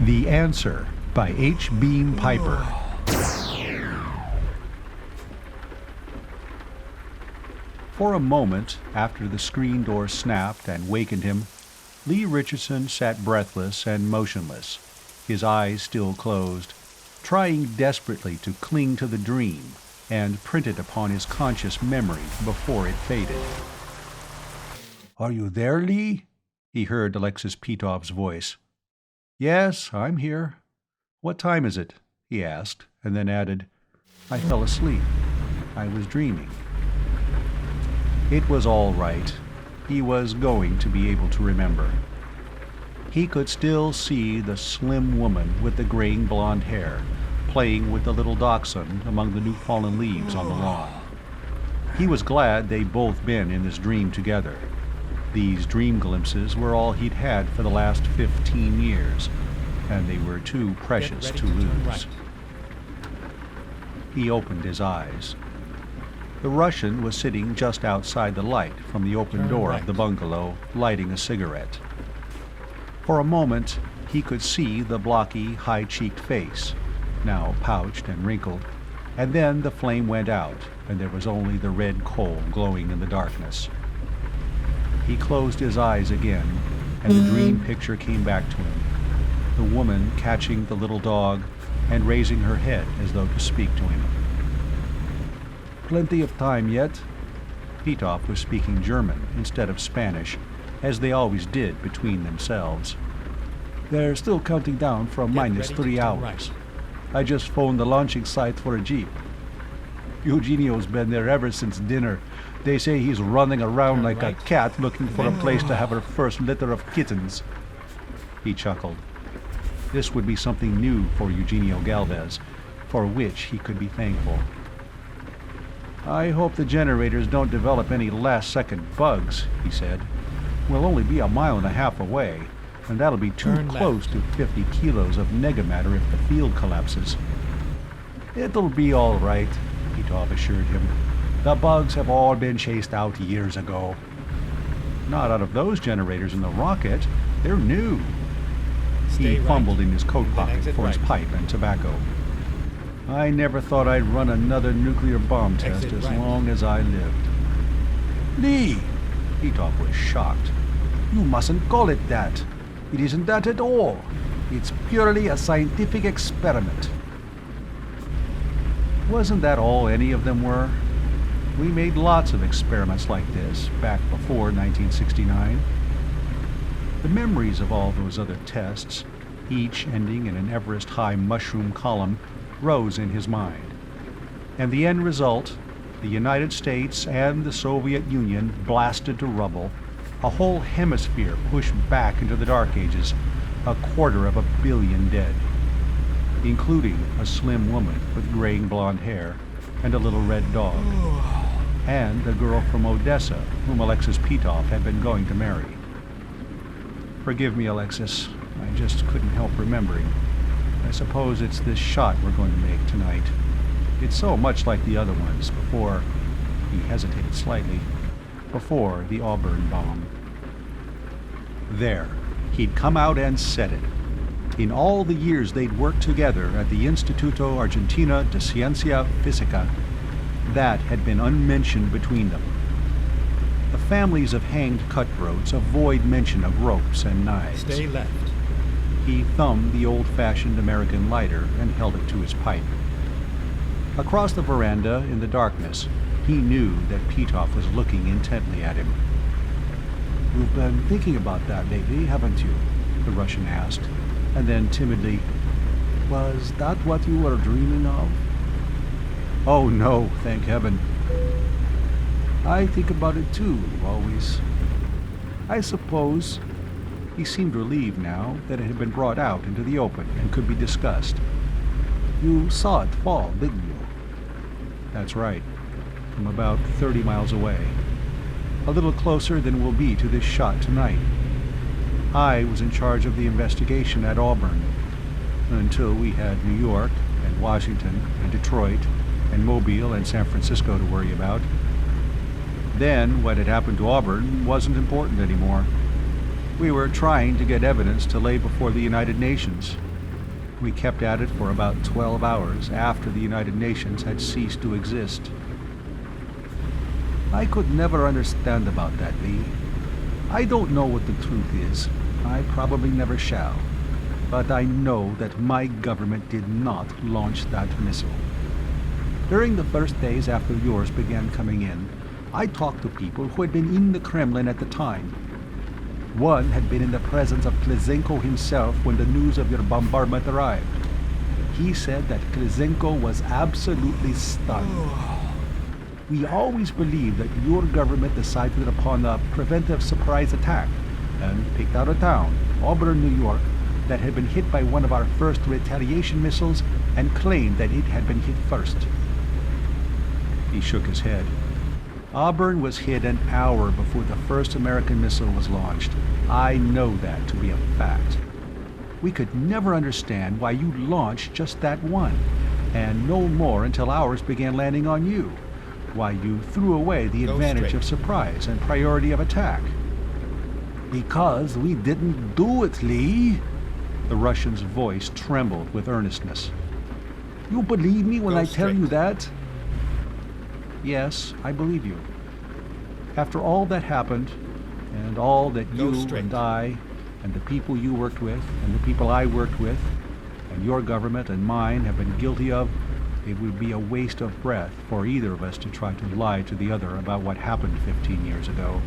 The Answer by H. Beam Piper. For a moment after the screen door snapped and wakened him, Lee Richardson sat breathless and motionless, his eyes still closed, trying desperately to cling to the dream and print it upon his conscious memory before it faded. "Are you there, Lee?" he heard Alexis Petov's voice. "Yes, I'm here. What time is it?" he asked, and then added, "I fell asleep. I was dreaming." It was all right. He was going to be able to remember. He could still see the slim woman with the graying blonde hair playing with the little dachshund among the new fallen leaves on the lawn. He was glad they'd both been in this dream together. These dream glimpses were all he'd had for the last 15 years, and they were too precious to lose. Right. He opened his eyes. The Russian was sitting just outside the light from the open door of the bungalow, lighting a cigarette. For a moment, he could see the blocky, high-cheeked face, now pouched and wrinkled, and then the flame went out, and there was only the red coal glowing in the darkness. He closed his eyes again, and the dream picture came back to him. The woman catching the little dog and raising her head as though to speak to him. "Plenty of time yet?" Petov was speaking German instead of Spanish, as they always did between themselves. "They're still counting down from -3 hours. I just phoned the launching site for a jeep. Eugenio's been there ever since dinner. They say he's running around like a cat looking for a place to have her first litter of kittens." He chuckled. This would be something new for Eugenio Galvez, for which he could be thankful. "I hope the generators don't develop any last-second bugs," he said. "We'll only be a mile and a half away, and that'll be too close to 50 kilos of negamatter if the field collapses." "It'll be all right," Petov assured him. "The bugs have all been chased out years ago." "Not out of those generators in the rocket. They're new." He fumbled in his coat pocket for his pipe and tobacco. "I never thought I'd run another nuclear bomb test as long as I lived." "Lee!" Petov was shocked. "You mustn't call it that. It isn't that at all. It's purely a scientific experiment." Wasn't that all any of them were? We made lots of experiments like this back before 1969. The memories of all those other tests, each ending in an Everest-high mushroom column, rose in his mind. And the end result, the United States and the Soviet Union blasted to rubble, a whole hemisphere pushed back into the Dark Ages, 250 million dead, including a slim woman with graying blonde hair and a little red dog, and a girl from Odessa whom Alexis Petov had been going to marry. "Forgive me, Alexis. I just couldn't help remembering. I suppose it's this shot we're going to make tonight. It's so much like the other ones before," he hesitated slightly, "before the Auburn bomb." There, he'd come out and said it. In all the years they'd worked together at the Instituto Argentino de Ciencia Física, that had been unmentioned between them. The families of hanged cutthroats avoid mention of ropes and knives. "Stay left." He thumbed the old-fashioned American lighter and held it to his pipe. Across the veranda, in the darkness, he knew that Petov was looking intently at him. "You've been thinking about that lately, haven't you?" the Russian asked, and then timidly, "Was that what you were dreaming of?" "Oh no, thank heaven." "I think about it too, always. I suppose—" He seemed relieved now that it had been brought out into the open and could be discussed. "You saw it fall, didn't you?" "That's right. From about 30 miles away. A little closer than we'll be to this shot tonight. I was in charge of the investigation at Auburn, until we had New York and Washington and Detroit and Mobile and San Francisco to worry about. Then what had happened to Auburn wasn't important anymore. We were trying to get evidence to lay before the United Nations, We kept at it for about 12 hours after the United Nations had ceased to exist. I could never understand about that, Lee. I don't know what the truth is. I probably never shall. But I know that my government did not launch that missile. During the first days after yours began coming in, I talked to people who had been in the Kremlin at the time. One had been in the presence of Klizenko himself when the news of your bombardment arrived. He said that Klizenko was absolutely stunned. We always believed that your government decided upon a preventive surprise attack and picked out a town, Auburn, New York, that had been hit by one of our first retaliation missiles and claimed that it had been hit first. He shook his head. Auburn was hit an hour before the first American missile was launched. I know that to be a fact. We could never understand why you launched just that one, and no more until ours began landing on you. Why you threw away the advantage of surprise and priority of attack. Because we didn't do it, Lee. The Russian's voice trembled with earnestness. You believe me when I tell you that? Yes, I believe you. After all that happened, and all that you and I, and the people you worked with, and the people I worked with, and your government and mine have been guilty of, it would be a waste of breath for either of us to try to lie to the other about what happened 15 years ago.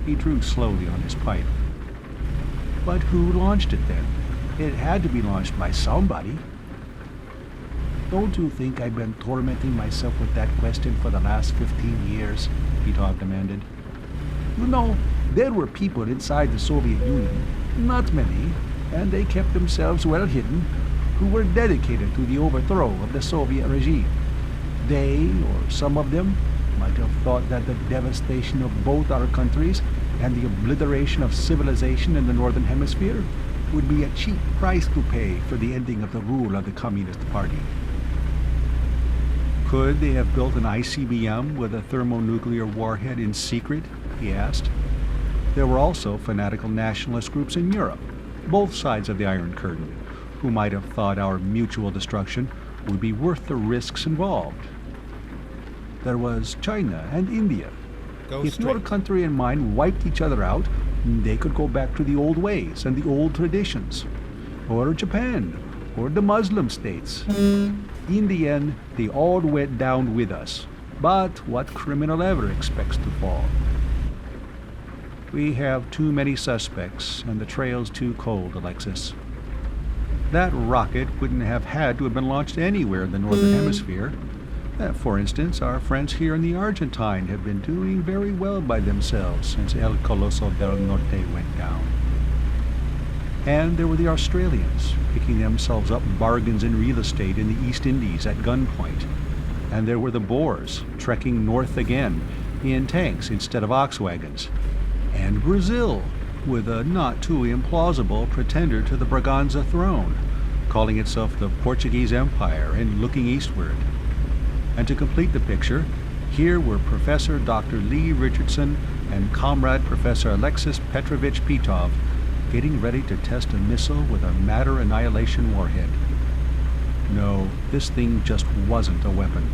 He drew slowly on his pipe. But who launched it then? It had to be launched by somebody. Don't you think I've been tormenting myself with that question for the last 15 years? Petov demanded. You know, there were people inside the Soviet Union, not many, and they kept themselves well hidden, who were dedicated to the overthrow of the Soviet regime. They, or some of them, might have thought that the devastation of both our countries and the obliteration of civilization in the Northern Hemisphere would be a cheap price to pay for the ending of the rule of the Communist Party. Could they have built an ICBM with a thermonuclear warhead in secret? He asked. There were also fanatical nationalist groups in Europe, both sides of the Iron Curtain, who might have thought our mutual destruction would be worth the risks involved. There was China and India. If your country and mine wiped each other out, they could go back to the old ways and the old traditions. Or Japan, or the Muslim states. In the end, they all went down with us. But what criminal ever expects to fall? We have too many suspects, and the trail's too cold, Alexis. That rocket wouldn't have had to have been launched anywhere in the Northern Hemisphere. For instance, our friends here in the Argentine have been doing very well by themselves since El Coloso del Norte went down. And there were the Australians, picking themselves up bargains in real estate in the East Indies at gunpoint. And there were the Boers, trekking north again, in tanks instead of ox wagons. And Brazil, with a not too implausible pretender to the Braganza throne, calling itself the Portuguese Empire and looking eastward. And to complete the picture, here were Professor Dr. Lee Richardson and Comrade Professor Alexis Petrovich Petov getting ready to test a missile with a matter annihilation warhead. No, this thing just wasn't a weapon.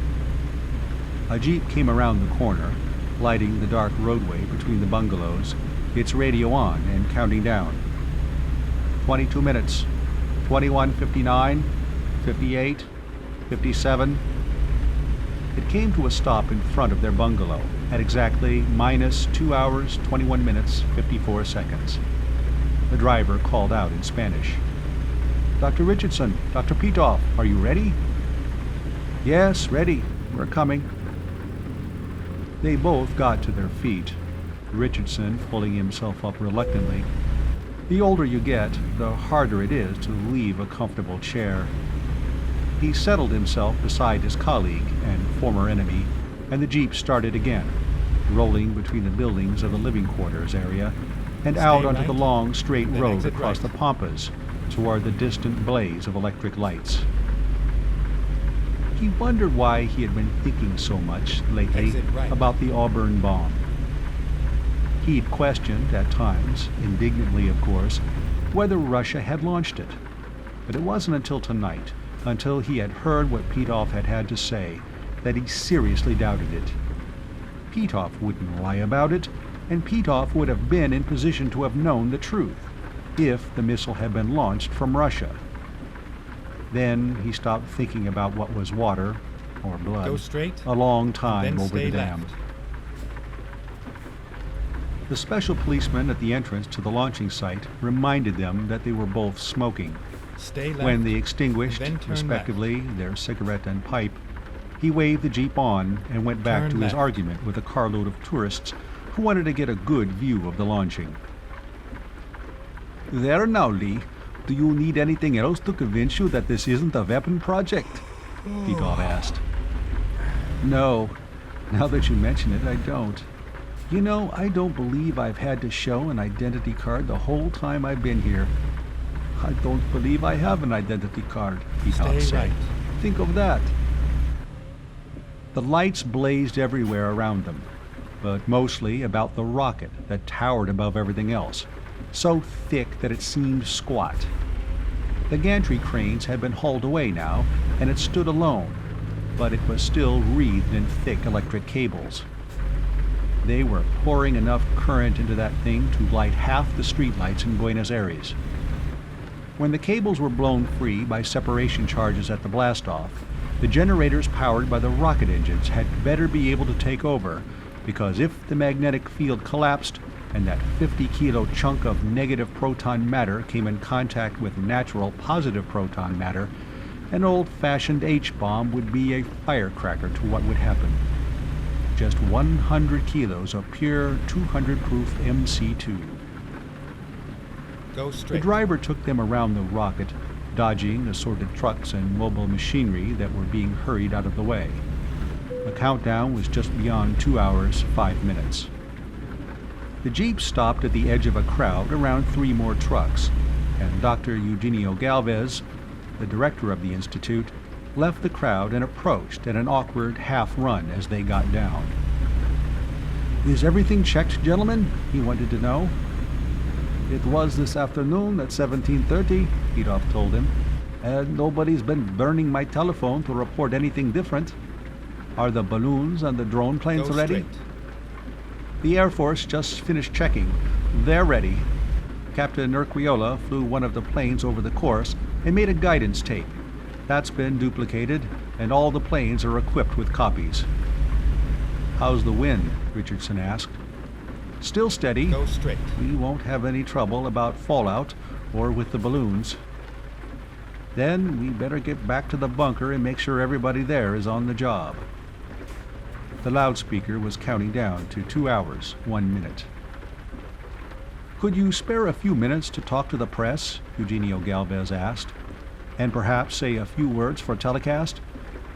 A jeep came around the corner, lighting the dark roadway between the bungalows, its radio on and counting down. 22 minutes. 21:59, 58, 57. It came to a stop in front of their bungalow at exactly -2 hours, 21 minutes, 54 seconds. The driver called out in Spanish. Dr. Richardson, Dr. Petov, are you ready? Yes, ready. We're coming. They both got to their feet, Richardson pulling himself up reluctantly. The older you get, the harder it is to leave a comfortable chair. He settled himself beside his colleague and former enemy, and the jeep started again, rolling between the buildings of the living quarters area and out onto the long, straight road across the pampas toward the distant blaze of electric lights. He wondered why he had been thinking so much lately about the Auburn bomb. He'd questioned, at times, indignantly of course, whether Russia had launched it. But it wasn't until tonight, until he had heard what Petoff had to say, that he seriously doubted it. Petoff wouldn't lie about it, and Petoff would have been in position to have known the truth, if the missile had been launched from Russia. Then he stopped thinking about what was water, or blood, go straight, a long time over the stay dam. left. The special policeman at the entrance to the launching site reminded them that they were both smoking. Stay left. When they extinguished, then turn respectively, their cigarette and pipe, he waved the jeep on and went back Turn to his left. argument with a carload of tourists who wanted to get a good view of the launching. There now, Lee. Do you need anything else to convince you that this isn't a weapon project? Petoff asked. No. Now that you mention it, I don't. You know, I don't believe I've had to show an identity card the whole time I've been here. I don't believe I have an identity card, Petoff Stay said. right. Think of that. The lights blazed everywhere around them, but mostly about the rocket that towered above everything else, so thick that it seemed squat. The gantry cranes had been hauled away now, and it stood alone, but it was still wreathed in thick electric cables. They were pouring enough current into that thing to light half the streetlights in Buenos Aires. When the cables were blown free by separation charges at the blastoff, the generators powered by the rocket engines had better be able to take over, because if the magnetic field collapsed and that 50-kilo chunk of negative proton matter came in contact with natural positive proton matter, an old-fashioned H-bomb would be a firecracker to what would happen. Just 100 kilos of pure 200-proof MC2. Go The straight. driver took them around the rocket, dodging assorted trucks and mobile machinery that were being hurried out of the way. The countdown was just beyond 2 hours, 5 minutes. The jeep stopped at the edge of a crowd around 3 more trucks, and Dr. Eugenio Galvez, the director of the institute, left the crowd and approached at an awkward half-run as they got down. Is everything checked, gentlemen? He wanted to know. It was this afternoon at 17:30, Petoff told him, and nobody's been burning my telephone to report anything different. Are the balloons and the drone planes Go ready? straight. The Air Force just finished checking. They're ready. Captain Urquiola flew one of the planes over the course and made a guidance tape. That's been duplicated, and all the planes are equipped with copies. How's the wind? Richardson asked. Still steady. Go straight. We won't have any trouble about fallout or with the balloons. Then we better get back to the bunker and make sure everybody there is on the job. The loudspeaker was counting down to 2 hours, 1 minute. Could you spare a few minutes to talk to the press? Eugenio Galvez asked. And perhaps say a few words for telecast?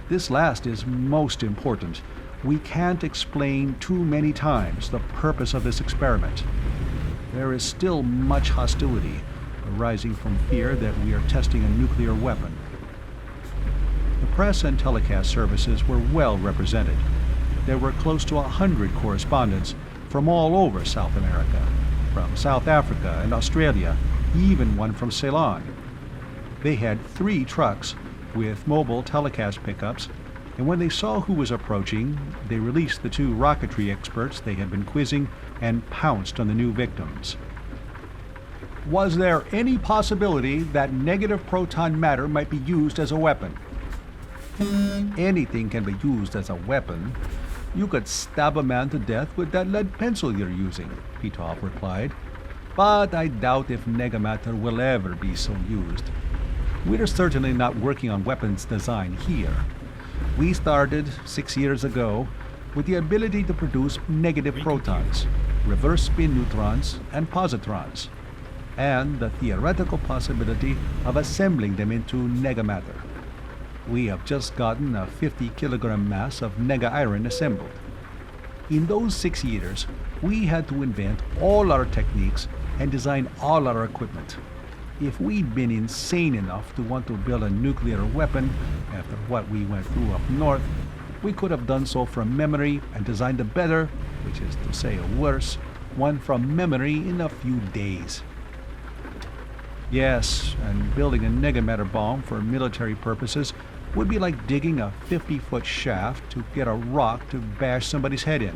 This last is most important. We can't explain too many times the purpose of this experiment. There is still much hostility, arising from fear that we are testing a nuclear weapon. The press and telecast services were well represented. There were close to 100 correspondents from all over South America, from South Africa and Australia, even one from Ceylon. They had 3 trucks with mobile telecast pickups, and when they saw who was approaching, they released the 2 rocketry experts they had been quizzing and pounced on the new victims. Was there any possibility that negative proton matter might be used as a weapon? Anything can be used as a weapon. You could stab a man to death with that lead pencil you're using, Petoff replied. But I doubt if negamatter will ever be so used. We're certainly not working on weapons design here. We started 6 years ago with the ability to produce negative protons, reverse spin neutrons, and positrons, and the theoretical possibility of assembling them into negamatter. We have just gotten a 50-kilogram mass of nega-iron assembled. In those 6 years, we had to invent all our techniques and design all our equipment. If we'd been insane enough to want to build a nuclear weapon after what we went through up north, we could have done so from memory and designed a better, which is to say a worse, one from memory in a few days. Yes, and building a negamatter bomb for military purposes would be like digging a 50-foot shaft to get a rock to bash somebody's head in,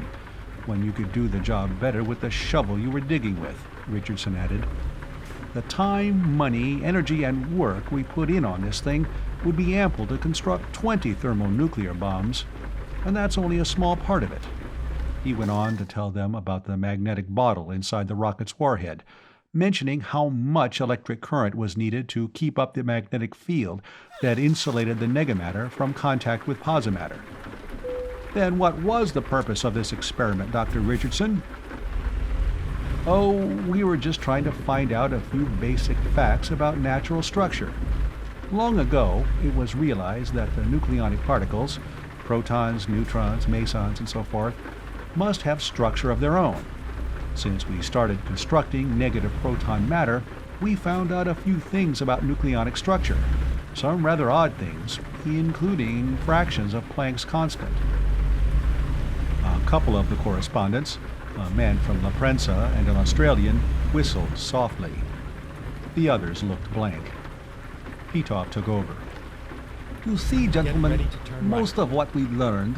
when you could do the job better with the shovel you were digging with, Richardson added. The time, money, energy, and work we put in on this thing would be ample to construct 20 thermonuclear bombs, and that's only a small part of it. He went on to tell them about the magnetic bottle inside the rocket's warhead, mentioning how much electric current was needed to keep up the magnetic field that insulated the negamatter from contact with posimatter. Then what was the purpose of this experiment, Dr. Richardson? Oh, we were just trying to find out a few basic facts about natural structure. Long ago, it was realized that the nucleonic particles, protons, neutrons, mesons, and so forth, must have structure of their own. Since we started constructing negative proton matter, we found out a few things about nucleonic structure, some rather odd things, including fractions of Planck's constant. A couple of the correspondents, a man from La Prensa and an Australian, whistled softly. The others looked blank. Petov took over. You see, gentlemen, most of what we learned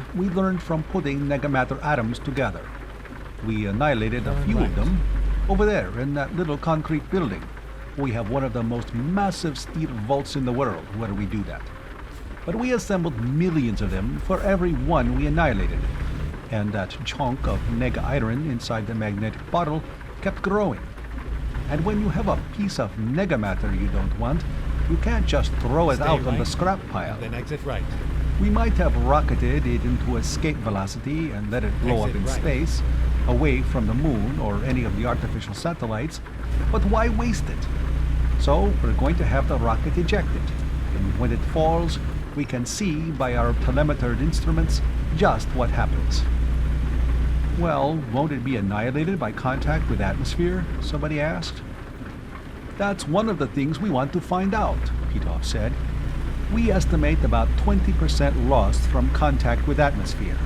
from putting negamatter atoms together. We annihilated a few of them. Over there, in that little concrete building, we have one of the most massive steel vaults in the world where we do that. But we assembled millions of them for every one we annihilated, and that chunk of nega-iron inside the magnetic bottle kept growing. And when you have a piece of negamatter you don't want, you can't just throw it out on the scrap pile. Then exit right. We might have rocketed it into escape velocity and let it blow up in space, away from the moon or any of the artificial satellites, but why waste it? So we're going to have the rocket ejected, and when it falls, we can see by our telemetered instruments just what happens. Well, won't it be annihilated by contact with atmosphere? Somebody asked. That's one of the things we want to find out, Petov said. We estimate about 20% lost from contact with atmosphere,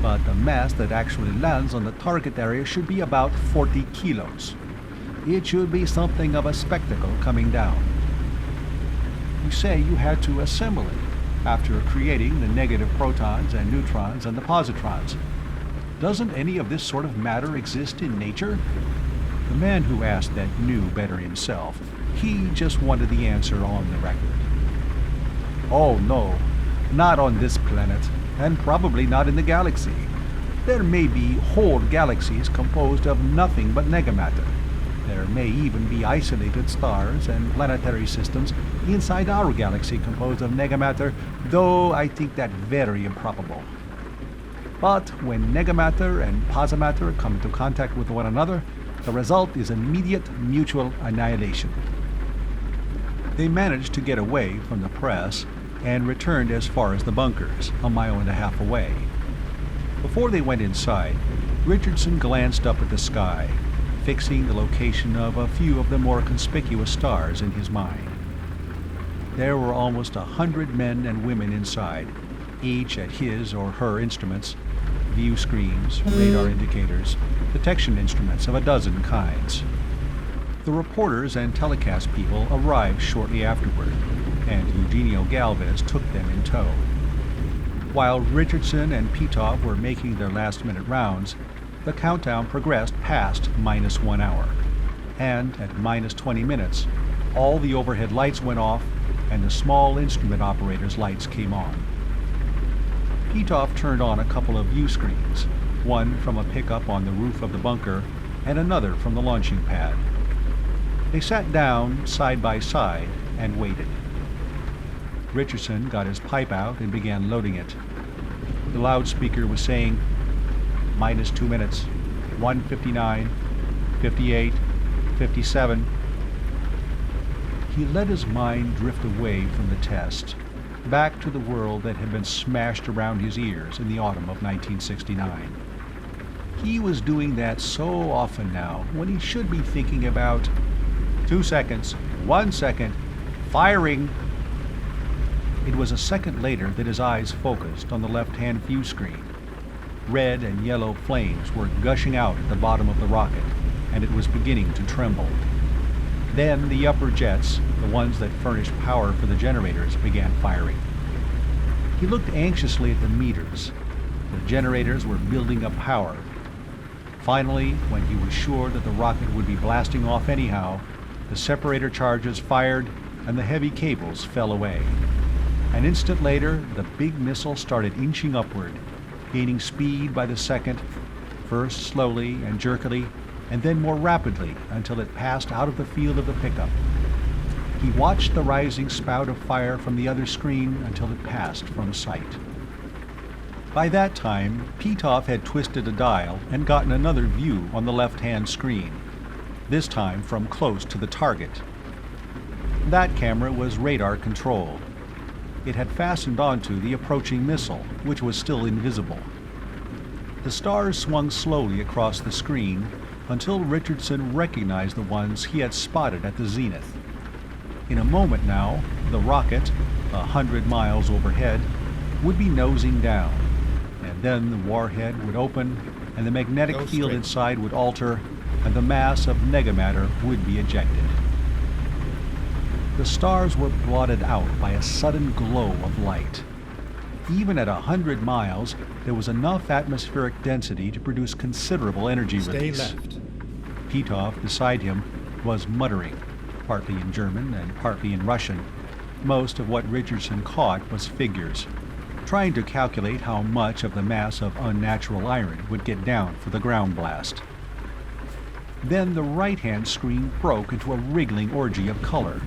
but the mass that actually lands on the target area should be about 40 kilos. It should be something of a spectacle coming down. You say you had to assemble it after creating the negative protons and neutrons and the positrons. Doesn't any of this sort of matter exist in nature? The man who asked that knew better himself. He just wanted the answer on the record. Oh no, not on this planet, and probably not in the galaxy. There may be whole galaxies composed of nothing but negamatter. There may even be isolated stars and planetary systems inside our galaxy composed of negamatter, though I think that very improbable. But when negamatter and posimatter come into contact with one another, the result is immediate mutual annihilation. They managed to get away from the press and returned as far as the bunkers, a mile and a half away. Before they went inside, Richardson glanced up at the sky, fixing the location of a few of the more conspicuous stars in his mind. There were almost 100 men and women inside, each at his or her instruments, view screens, radar indicators, detection instruments of a dozen kinds. The reporters and telecast people arrived shortly afterward, and Eugenio Galvez took them in tow. While Richardson and Petov were making their last-minute rounds, the countdown progressed past -1 hour, and at -20 minutes, all the overhead lights went off and the small instrument operator's lights came on. Petov turned on a couple of view screens, one from a pickup on the roof of the bunker and another from the launching pad. They sat down side by side and waited. Richardson got his pipe out and began loading it. The loudspeaker was saying, -2 minutes, 1:59, 58, 57. He let his mind drift away from the test, back to the world that had been smashed around his ears in the autumn of 1969. He was doing that so often now, when he should be thinking about 2 seconds, 1 second, firing. It was a second later that his eyes focused on the left-hand view screen. Red and yellow flames were gushing out at the bottom of the rocket, and it was beginning to tremble. Then the upper jets, the ones that furnished power for the generators, began firing. He looked anxiously at the meters. The generators were building up power. Finally, when he was sure that the rocket would be blasting off anyhow, the separator charges fired and the heavy cables fell away. An instant later, the big missile started inching upward, gaining speed by the second, first slowly and jerkily, and then more rapidly until it passed out of the field of the pickup. He watched the rising spout of fire from the other screen until it passed from sight. By that time, Pitoff had twisted a dial and gotten another view on the left-hand screen, this time from close to the target. That camera was radar-controlled. It had fastened onto the approaching missile, which was still invisible. The stars swung slowly across the screen until Richardson recognized the ones he had spotted at the zenith. In a moment now, the rocket, 100 miles overhead, would be nosing down, and then the warhead would open, and the magnetic field inside would alter, and the mass of negamatter would be ejected. The stars were blotted out by a sudden glow of light. Even at 100 miles, there was enough atmospheric density to produce considerable energy release. Stay left. Pitoff, beside him, was muttering, partly in German and partly in Russian. Most of what Richardson caught was figures, trying to calculate how much of the mass of unnatural iron would get down for the ground blast. Then the right-hand screen broke into a wriggling orgy of color,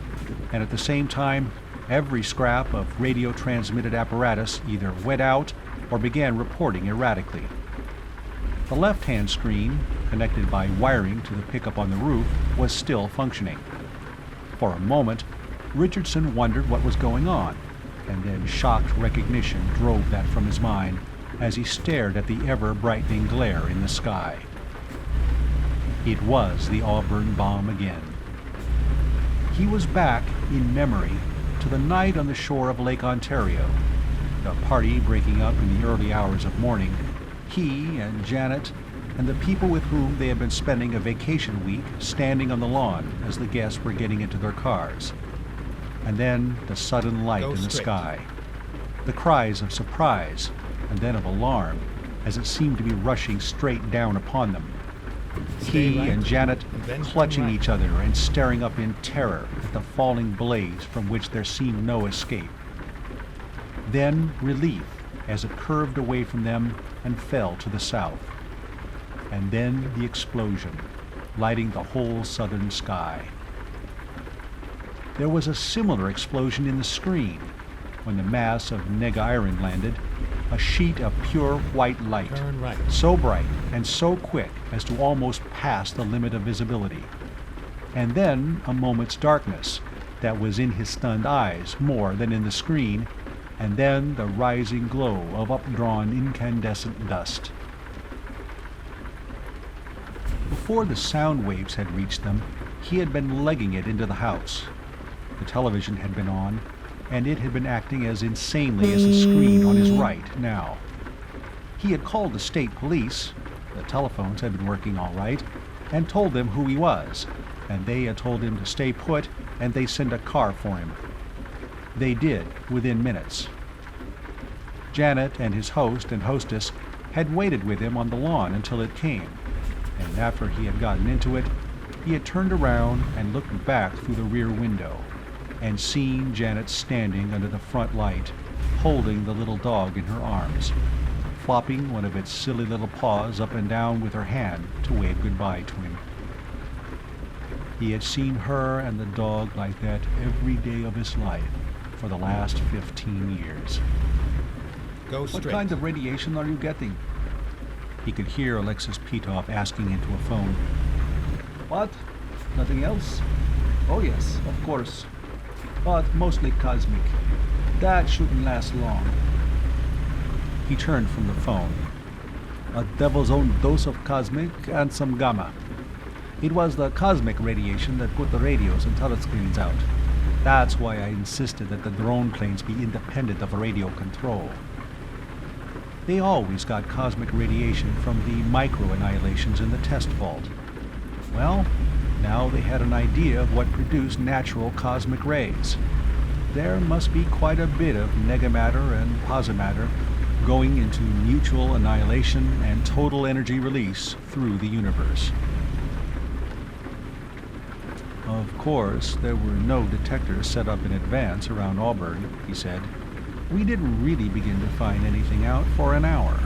and at the same time, every scrap of radio-transmitted apparatus either went out or began reporting erratically. The left-hand screen, connected by wiring to the pickup on the roof, was still functioning. For a moment, Richardson wondered what was going on, and then shocked recognition drove that from his mind as he stared at the ever-brightening glare in the sky. It was the Auburn bomb again. He was back, in memory, to the night on the shore of Lake Ontario, the party breaking up in the early hours of morning, he and Janet and the people with whom they had been spending a vacation week standing on the lawn as the guests were getting into their cars. And then the sudden light in the sky, the cries of surprise and then of alarm as it seemed to be rushing straight down upon them. He and Janet clutching each other and staring up in terror at the falling blaze from which there seemed no escape. Then relief as it curved away from them and fell to the south. And then the explosion, lighting the whole southern sky. There was a similar explosion in the screen when the mass of nega iron landed, a sheet of pure white light, so bright and so quick as to almost pass the limit of visibility. And then a moment's darkness that was in his stunned eyes more than in the screen, and then the rising glow of updrawn incandescent dust. Before the sound waves had reached them, he had been legging it into the house. The television had been on, and it had been acting as insanely as the screen on his right now. He had called the state police, the telephones had been working all right, and told them who he was, and they had told him to stay put, and they sent a car for him. They did, within minutes. Janet and his host and hostess had waited with him on the lawn until it came, and after he had gotten into it, he had turned around and looked back through the rear window, and seen Janet standing under the front light, holding the little dog in her arms, flopping one of its silly little paws up and down with her hand to wave goodbye to him. He had seen her and the dog like that every day of his life for the last 15 years. Go straight. What kind of radiation are you getting? He could hear Alexis Pitoff asking into a phone. What? Nothing else? Oh yes, of course. But mostly cosmic. That shouldn't last long. He turned from the phone. A devil's own dose of cosmic and some gamma. It was the cosmic radiation that put the radios and telescreens out. That's why I insisted that the drone planes be independent of radio control. They always got cosmic radiation from the micro-annihilations in the test vault. Well, Now they had an idea of what produced natural cosmic rays. There must be quite a bit of negamatter and posimatter going into mutual annihilation and total energy release through the universe. Of course, there were no detectors set up in advance around Auburn, he said. We didn't really begin to find anything out for an hour.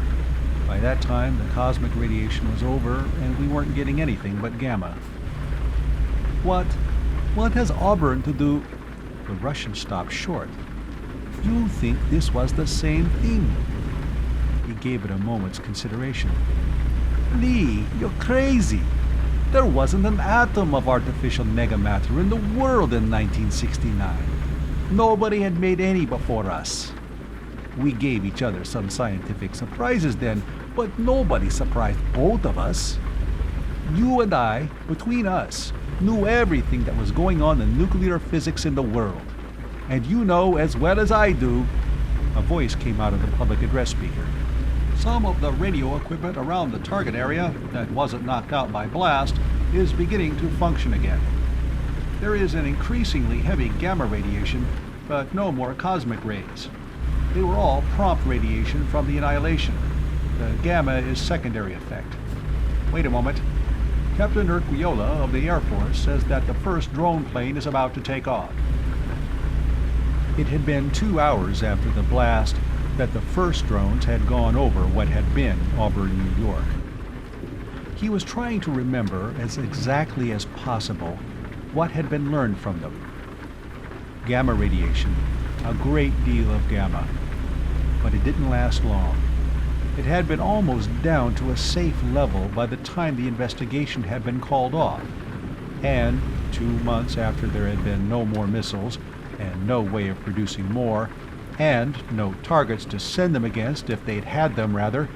By that time, the cosmic radiation was over, and we weren't getting anything but gamma. What has Auburn to do? The Russian stopped short. You think this was the same thing? He gave it a moment's consideration. Lee, you're crazy. There wasn't an atom of artificial negamatter in the world in 1969. Nobody had made any before us. We gave each other some scientific surprises then, but nobody surprised both of us. You and I, between us, knew everything that was going on in nuclear physics in the world. And you know as well as I do. A voice came out of the public address speaker. Some of the radio equipment around the target area that wasn't knocked out by blast is beginning to function again. There is an increasingly heavy gamma radiation, but no more cosmic rays. They were all prompt radiation from the annihilation. The gamma is secondary effect. Wait a moment. Captain Urquiola of the Air Force says that the first drone plane is about to take off. It had been 2 hours after the blast that the first drones had gone over what had been Auburn, New York. He was trying to remember as exactly as possible what had been learned from them. Gamma radiation, a great deal of gamma, but it didn't last long. It had been almost down to a safe level by the time the investigation had been called off, and 2 months after there had been no more missiles, and no way of producing more, and no targets to send them against if they'd had them, rather,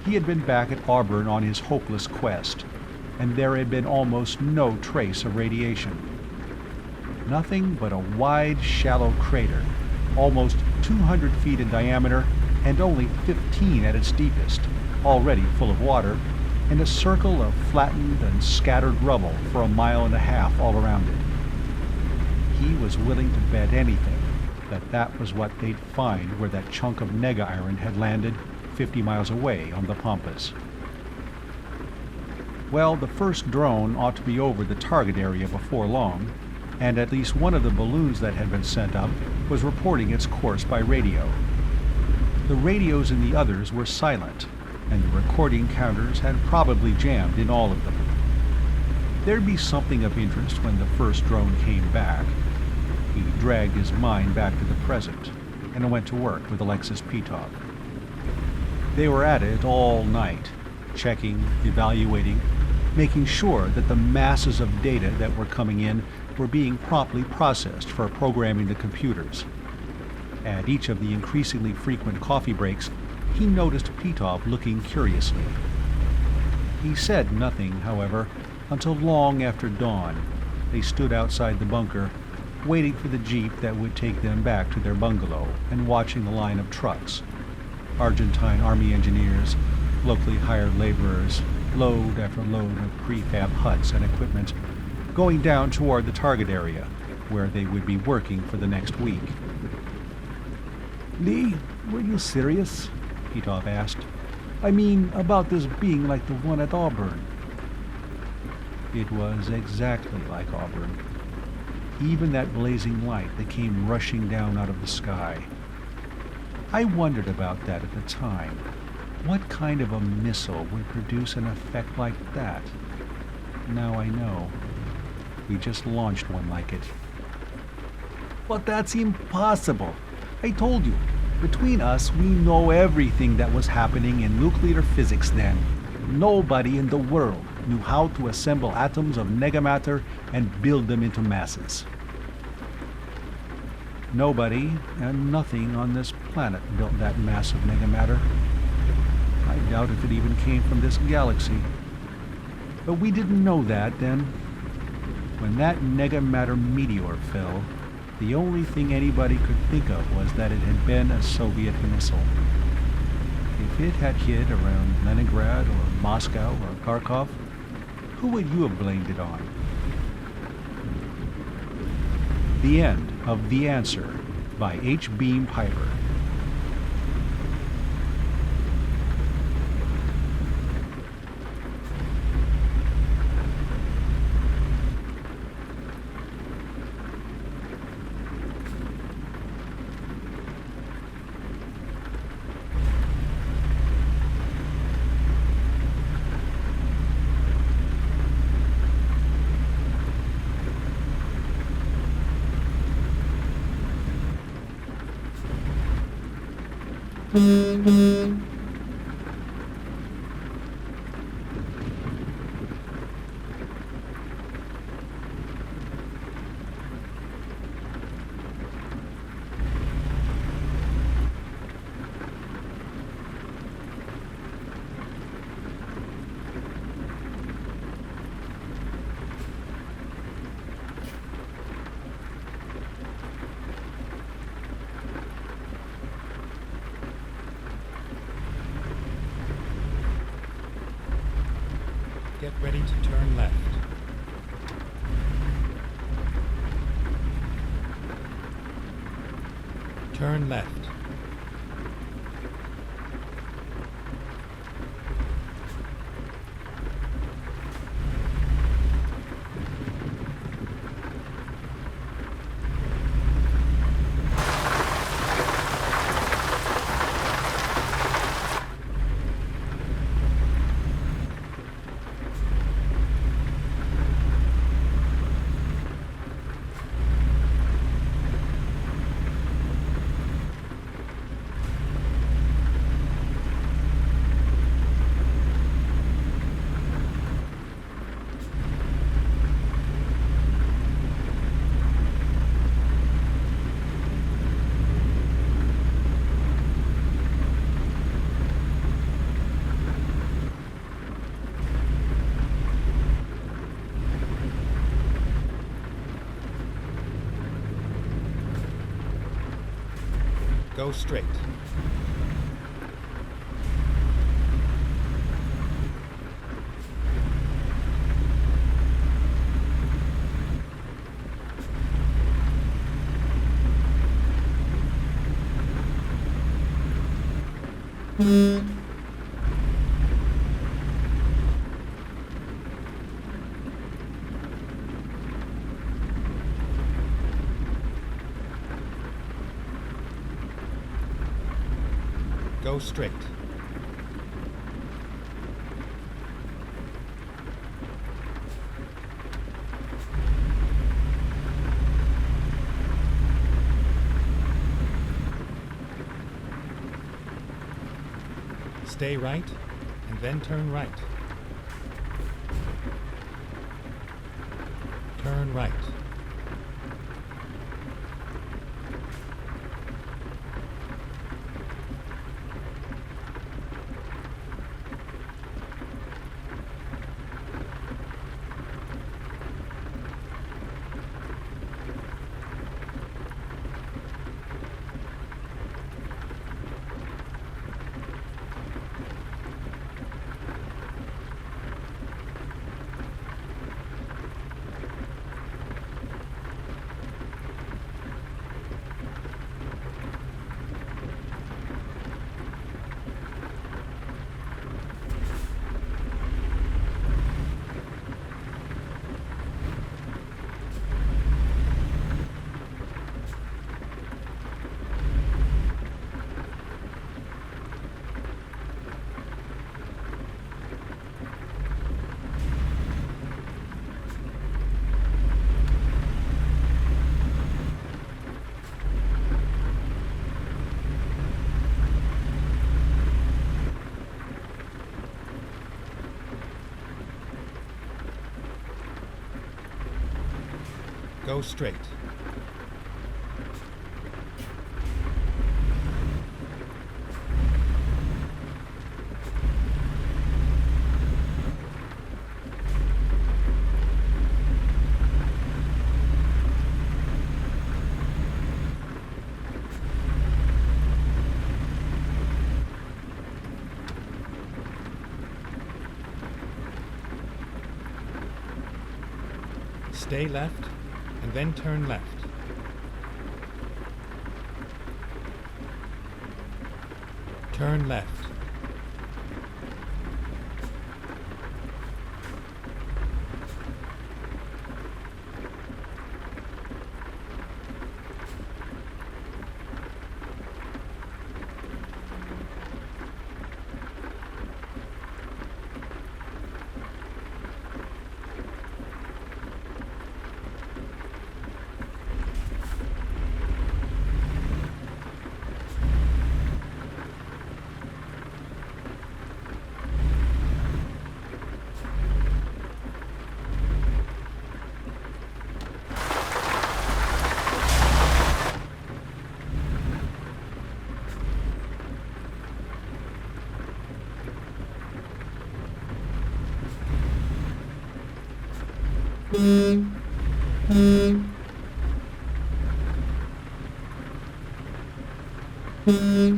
he had been back at Auburn on his hopeless quest, and there had been almost no trace of radiation. Nothing but a wide, shallow crater, almost 200 feet in diameter and only 15 at its deepest, already full of water, and a circle of flattened and scattered rubble for a mile and a half all around it. He was willing to bet anything that was what they'd find where that chunk of nega iron had landed 50 miles away on the Pampas. Well, the first drone ought to be over the target area before long, and at least one of the balloons that had been sent up was reporting its course by radio. The radios in the others were silent, and the recording counters had probably jammed in all of them. There'd be something of interest when the first drone came back. He dragged his mind back to the present, and went to work with Alexis Petov. They were at it all night, checking, evaluating, making sure that the masses of data that were coming in were being promptly processed for programming the computers. At each of the increasingly frequent coffee breaks, he noticed Petov looking curiously. He said nothing, however, until long after dawn. They stood outside the bunker, waiting for the jeep that would take them back to their bungalow and watching the line of trucks. Argentine Army engineers, locally hired laborers, load after load of prefab huts and equipment, going down toward the target area, where they would be working for the next week. Lee, were you serious? Petov asked. I mean, about this being like the one at Auburn. It was exactly like Auburn. Even that blazing light that came rushing down out of the sky. I wondered about that at the time. What kind of a missile would produce an effect like that? Now I know. We just launched one like it. But that's impossible. I told you, between us we know everything that was happening in nuclear physics then. Nobody in the world knew how to assemble atoms of negamatter and build them into masses. Nobody and nothing on this planet built that mass of negamatter. I doubt if it even came from this galaxy. But we didn't know that then. When that negamatter meteor fell, the only thing anybody could think of was that it had been a Soviet missile. If it had hit around Leningrad or Moscow or Kharkov, who would you have blamed it on? The End of The Answer by H. Beam Piper. Get ready to turn left. Turn left. Go straight. Go straight. Stay right, and then turn right. Turn right. Go straight. Stay left, and then turn left. Turn left.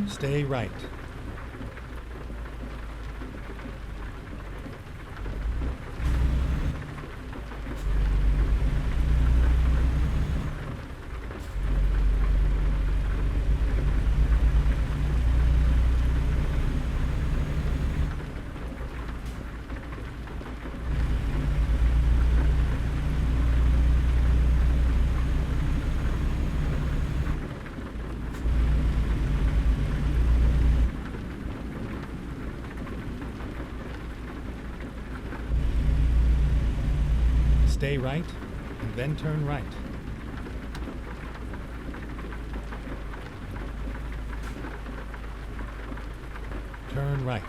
Stay right. Stay right, and then turn right. Turn right.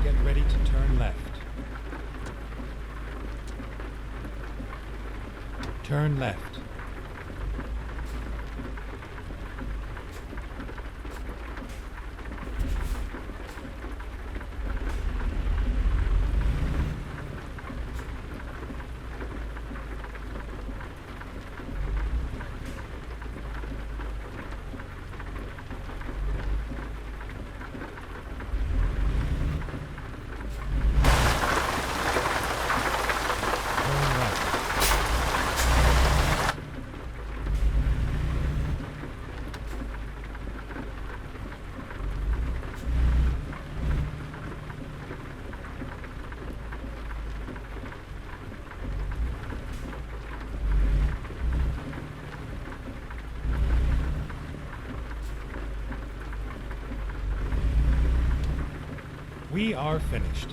Get ready to turn left. Turn left. Turn right. We are finished.